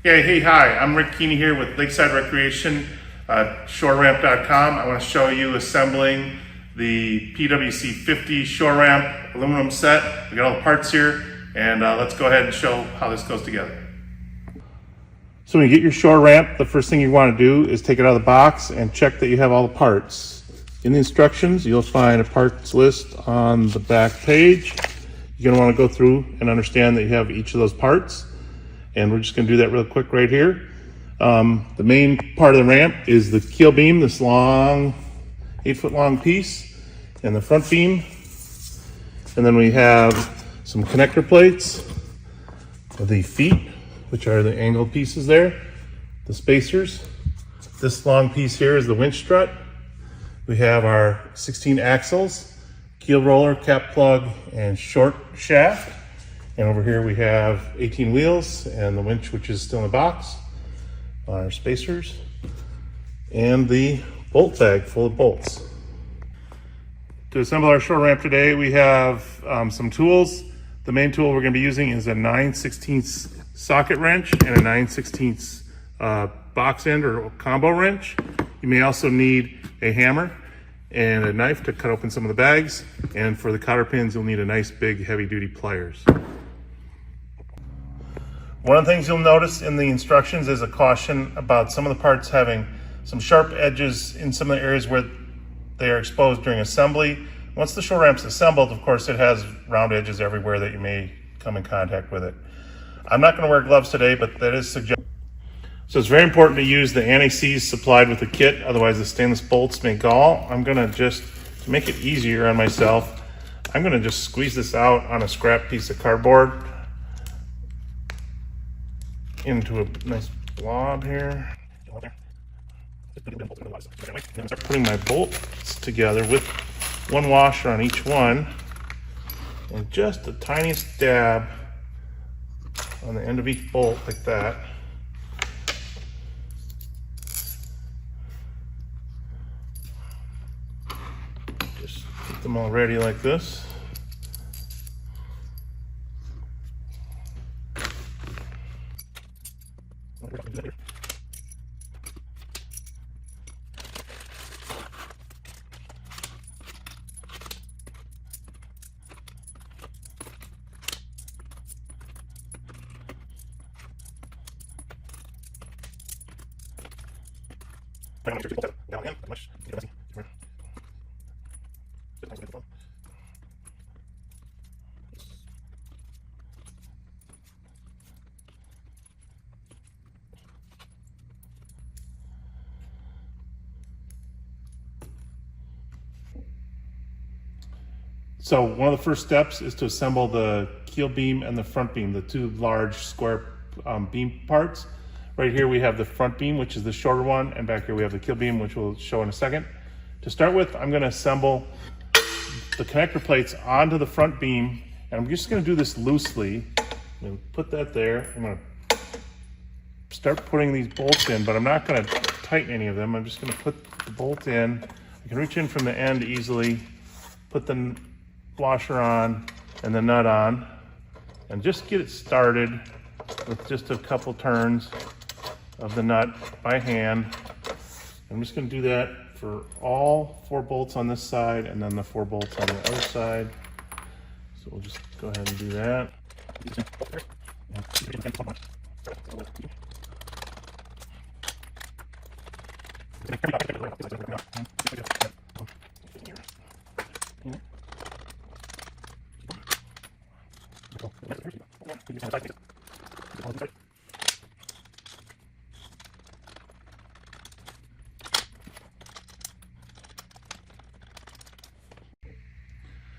Yeah, hey, hi, I'm Rick Keeney here with Lakeside Recreation, ShoreRamp.com. I want to show you assembling the PWC50 shore ramp aluminum set. We got all the parts here, and let's go ahead and show how this goes together. So when you get your shore ramp, the first thing you want to do is take it out of the box and check that you have all the parts. In the instructions, you'll find a parts list on the back page. You're going to want to go through and understand that you have each of those parts. And we're just going to do that real quick right here. The main part of the ramp is the keel beam, this long, 8-foot long piece, and the front beam. And then we have some connector plates, the feet, which are the angled pieces there, the spacers. This long piece here is the winch strut. We have our 16 axles, keel roller, cap plug, and short shaft. And over here we have 18 wheels and the winch, which is still in the box, our spacers, and the bolt bag full of bolts. To assemble our shore ramp today, we have some tools. The main tool we're going to be using is a 9/16 socket wrench and a 9/16 box end or combo wrench. You may also need a hammer and a knife to cut open some of the bags. And for the cotter pins, you'll need a nice big heavy duty pliers. One of the things you'll notice in the instructions is a caution about some of the parts having some sharp edges in some of the areas where they are exposed during assembly. Once the shore ramp's assembled, of course, it has round edges everywhere that you may come in contact with it. I'm not going to wear gloves today, but that is suggested. So it's very important to use the anti-seize supplied with the kit, otherwise the stainless bolts may gall. I'm going to just, to make it easier on myself, I'm going to just squeeze this out on a scrap piece of cardboard into a nice blob here. Start putting my bolts together with one washer on each one and just the tiniest dab on the end of each bolt like that. Just get them all ready like this. So one of the first steps is to assemble the keel beam and the front beam, the two large square beam parts. Right here we have the front beam, which is the shorter one, and back here we have the keel beam, which we'll show in a second. To start with, I'm going to assemble the connector plates onto the front beam, and I'm just going to do this loosely. I'm going to put that there. I'm going to start putting these bolts in, but I'm not going to tighten any of them. I'm just going to put the bolt in. I can reach in from the end easily, put the washer on and the nut on, and just get it started with just a couple turns of the nut by hand. I'm just going to do that for all 4 bolts on this side and then the 4 bolts on the other side. So we'll just go ahead and do that.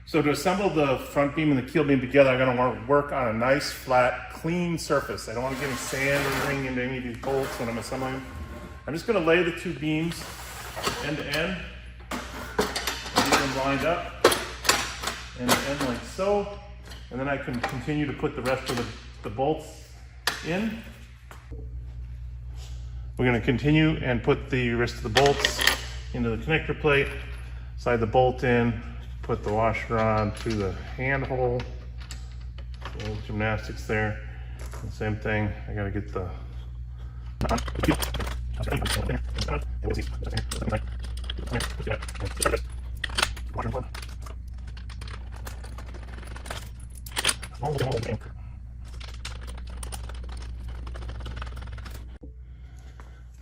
So to assemble the front beam and the keel beam together, I'm going to want to work on a nice, flat, clean surface. I don't want to get any sand or anything into any of these bolts when I'm assembling them. I'm just going to lay the 2 beams end to end, get them lined up end to end like so, and then I can continue to put the rest of the bolts in. We're going to continue and put the rest of the bolts into the connector plate, slide the bolt in, put the washer on through the hand hole, a little gymnastics there. And same thing, I got to get the I'm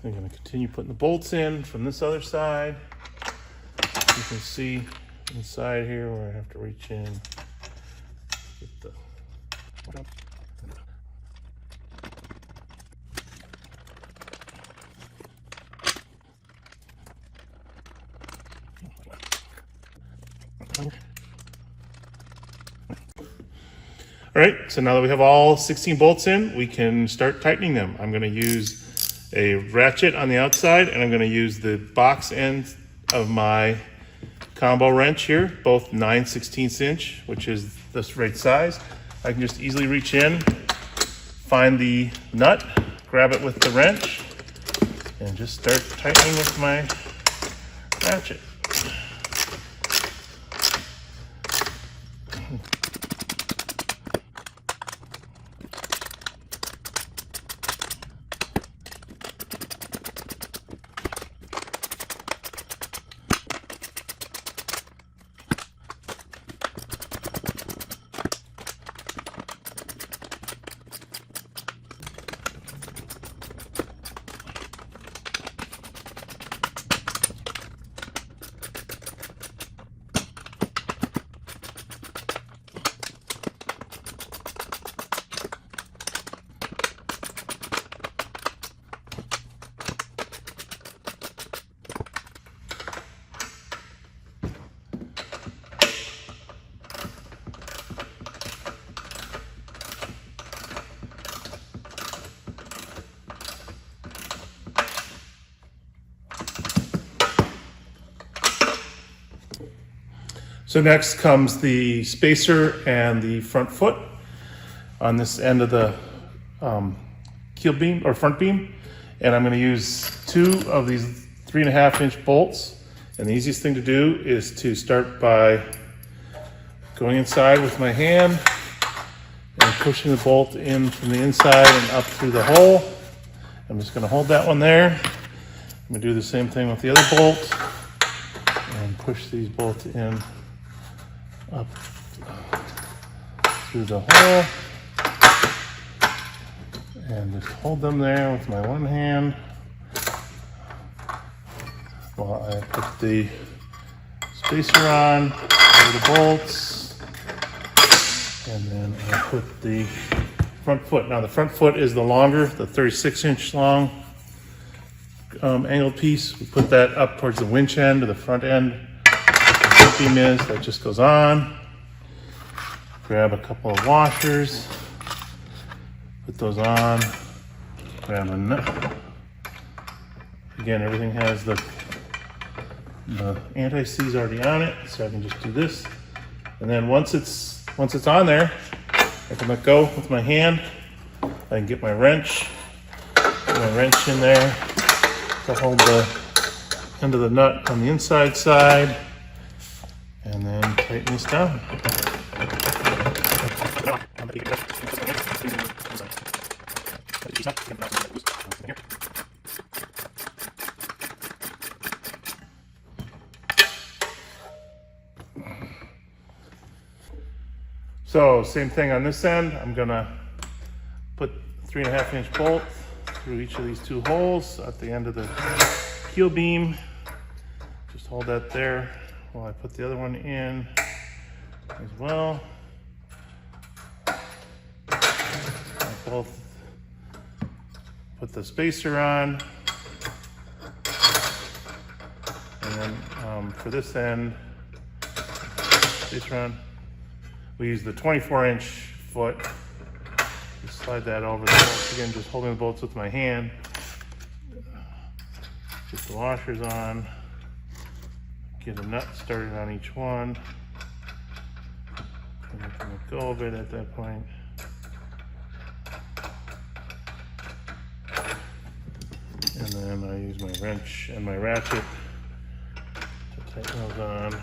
going to continue putting the bolts in from this other side. You can see inside here where I have to reach in. Get the All right, so now that we have all 16 bolts in, we can start tightening them. I'm going to use a ratchet on the outside, and I'm going to use the box end of my combo wrench here, both 9/16 inch, which is this right size. I can just easily reach in, find the nut, grab it with the wrench, and just start tightening with my ratchet. So next comes the spacer and the front foot on this end of the keel beam or front beam. And I'm going to use 2 of these 3.5 inch bolts. And the easiest thing to do is to start by going inside with my hand and pushing the bolt in from the inside and up through the hole. I'm just going to hold that one there. I'm going to do the same thing with the other bolt and push these bolts in up through the hole, and just hold them there with my one hand while I put the spacer on over the bolts, and then I put the front foot. Now the front foot is the longer, the 36 inch long angled piece. We put that up towards the winch end or the front end. Beam is that just goes on. Grab a couple of washers, put those on, grab a nut. Again, everything has the anti-seize already on it, so I can just do this. And then once it's on there, I can let go with my hand. I can get my wrench, in there to hold the end of the nut on the inside side. And then tighten this down. So same thing on this end. I'm gonna put 3.5 inch bolt through each of these 2 holes at the end of the keel beam. Just hold that there while I put the other one in as well. I both put the spacer on, and then for this end, spacer on, we use the 24 inch foot. Just slide that over the bolts. Again, just holding the bolts with my hand. Get the washers on. Get a nut started on each one. And I can let go of it at that point. And then I use my wrench and my ratchet to tighten those on.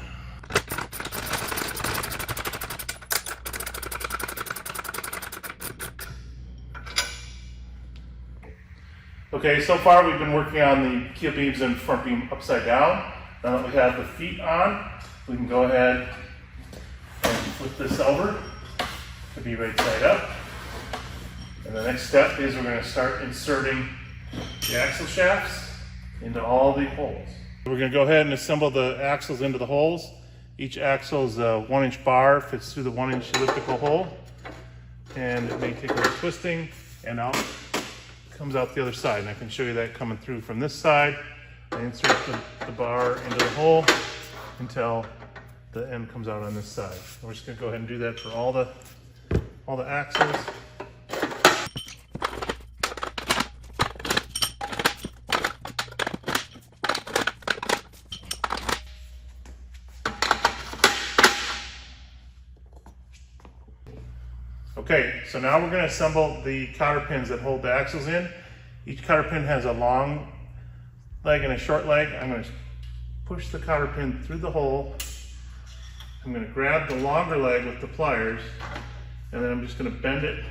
Okay, so far we've been working on the keel beams and front beam upside down. Now that we have the feet on, we can go ahead and flip this over to be right side up. And the next step is we're going to start inserting the axle shafts into all the holes. We're going to go ahead and assemble the axles into the holes. Each axle is a 1-inch bar, fits through the 1-inch elliptical hole, and it may take a little twisting, and out comes out the other side. And I can show you that coming through from this side. I insert the bar into the hole until the end comes out on this side. And we're just going to go ahead and do that for all the axles. Okay, so now we're going to assemble the cotter pins that hold the axles in. Each cotter pin has a long leg and a short leg. I'm going to push the cotter pin through the hole. I'm going to grab the longer leg with the pliers, and then I'm just going to bend it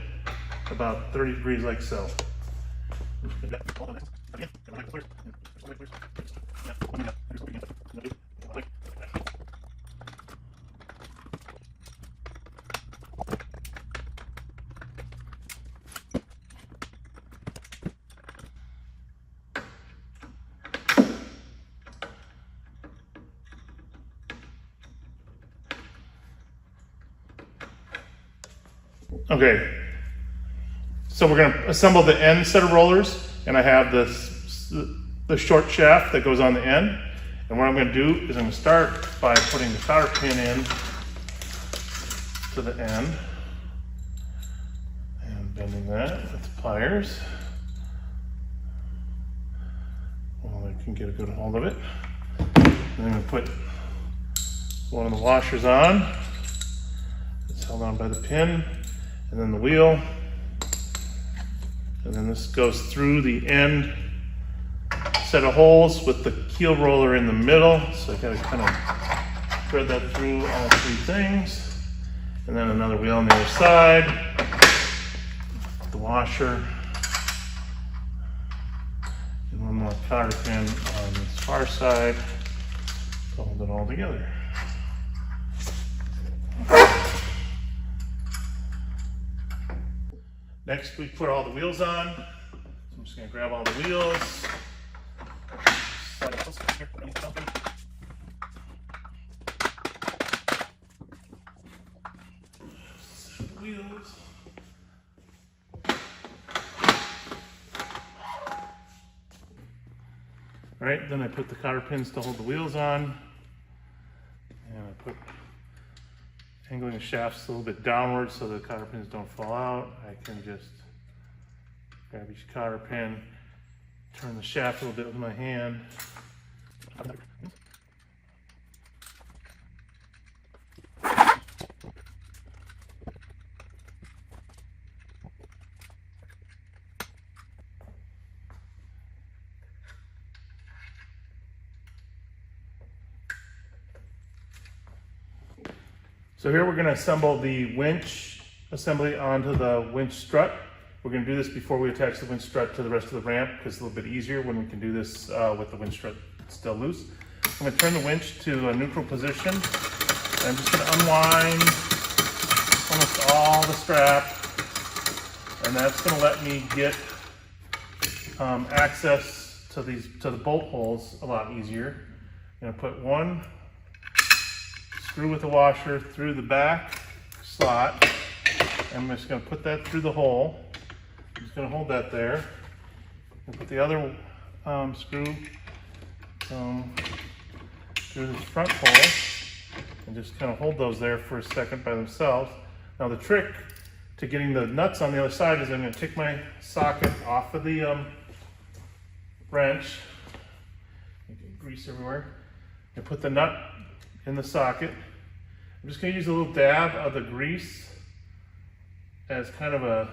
about 30 degrees like so. Okay, so we're going to assemble the end set of rollers, and I have the short shaft that goes on the end. And what I'm going to do is I'm going to start by putting the cotter pin in to the end and bending that with the pliers. Well, I can get a good hold of it. And I'm going to put one of the washers on. It's held on by the pin. And then the wheel, and then this goes through the end set of holes with the keel roller in the middle. So I gotta kind of thread that through all three things. And then another wheel on the other side, the washer, and one more cotter pin on this far side to hold it all together. Next, we put all the wheels on. So I'm just going to grab all the wheels. All right, then I put the cotter pins to hold the wheels on. And I put angling the shafts a little bit downward so the cotter pins don't fall out. I can just grab each cotter pin, turn the shaft a little bit with my hand. So here we're going to assemble the winch assembly onto the winch strut. We're going to do this before we attach the winch strut to the rest of the ramp because it's a little bit easier when we can do this with the winch strut still loose. I'm going to turn the winch to a neutral position. And I'm just going to unwind almost all the strap, and that's going to let me get access to the bolt holes a lot easier. I'm going to put one screw with the washer through the back slot. I'm just going to put that through the hole. I'm just going to hold that there. And put the other screw through the front hole and just kind of hold those there for a second by themselves. Now the trick to getting the nuts on the other side is I'm going to take my socket off of the wrench. Grease everywhere. And put the nut in the socket. I'm just going to use a little dab of the grease as kind of a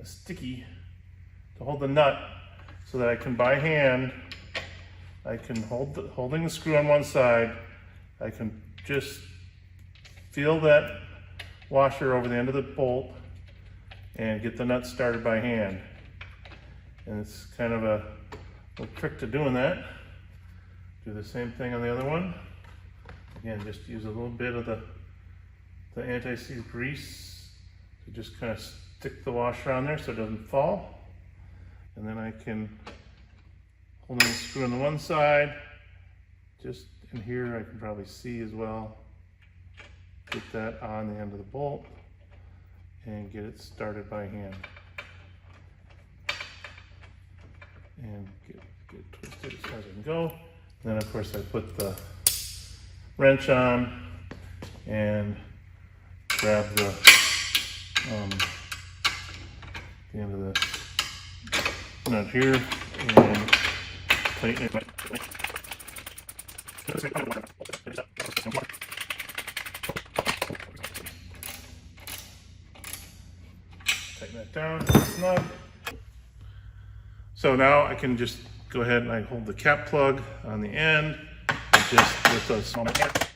sticky to hold the nut so that I can by hand, I can holding the screw on one side, I can just feel that washer over the end of the bolt and get the nut started by hand. And it's kind of a little trick to doing that. Do the same thing on the other one. Again, just use a little bit of the anti-seize grease to just kind of stick the washer on there so it doesn't fall. And then I can hold in the screw on the one side. Just in here I can probably see as well. Get that on the end of the bolt and get it started by hand. And get twisted as far as I can go. And then of course I put the wrench on and grab the end of the nut here and tighten it. Tighten that down, snug. So now I can just go ahead and I hold the cap plug on the end, and just with a small hand,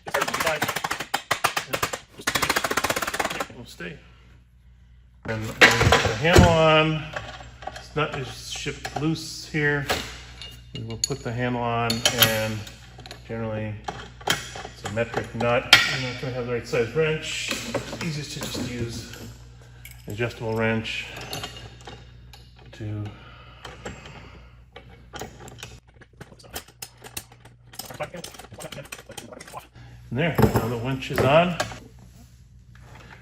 it'll stay. And put the handle on. This nut is shipped loose here. We will put the handle on, and generally it's a metric nut. I'm not going to have the right size wrench. Easiest to just use an adjustable wrench to. And there, now the winch is on.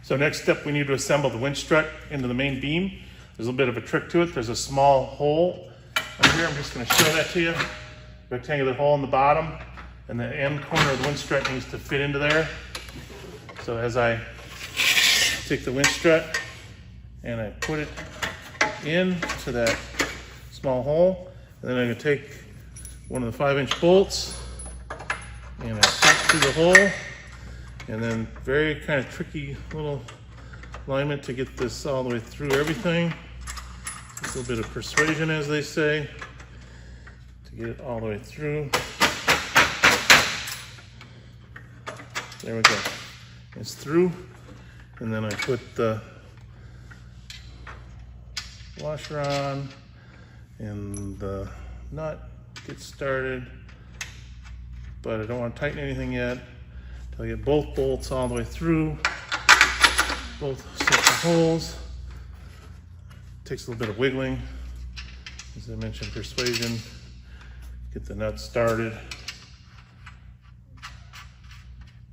So next step, we need to assemble the winch strut into the main beam. There's a little bit of a trick to it. There's a small hole over here. I'm just going to show that to you. Rectangular hole in the bottom, and the end corner of the winch strut needs to fit into there. So as I take the winch strut and I put it into that small hole, and then I'm going to take one of the 5-inch bolts and I put through the hole, and then very kind of tricky little alignment to get this all the way through everything. Just a little bit of persuasion, as they say, to get it all the way through. There we go. It's through, and then I put the washer on and the nut gets started. But I don't want to tighten anything yet until I get both bolts all the way through, both sets of holes. Takes a little bit of wiggling, as I mentioned, persuasion. Get the nut started,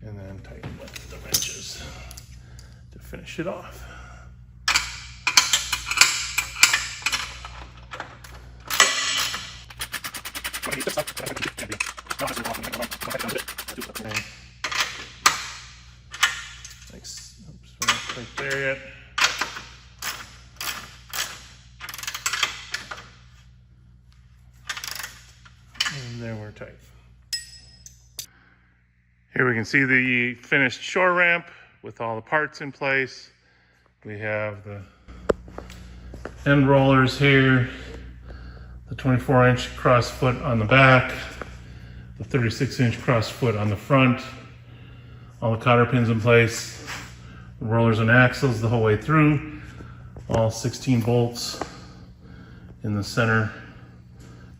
and then tighten up the wrenches to finish it off. Thanks. Oops, we're not quite there yet. And there we're tight. Here we can see the finished shore ramp with all the parts in place. We have the end rollers here, the 24-inch cross foot on the back, the 36-inch cross foot on the front, all the cotter pins in place, the rollers and axles the whole way through, all 16 bolts in the center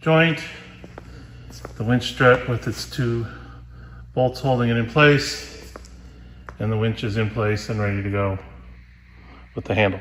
joint, the winch strut with its 2 bolts holding it in place, and the winch is in place and ready to go with the handle.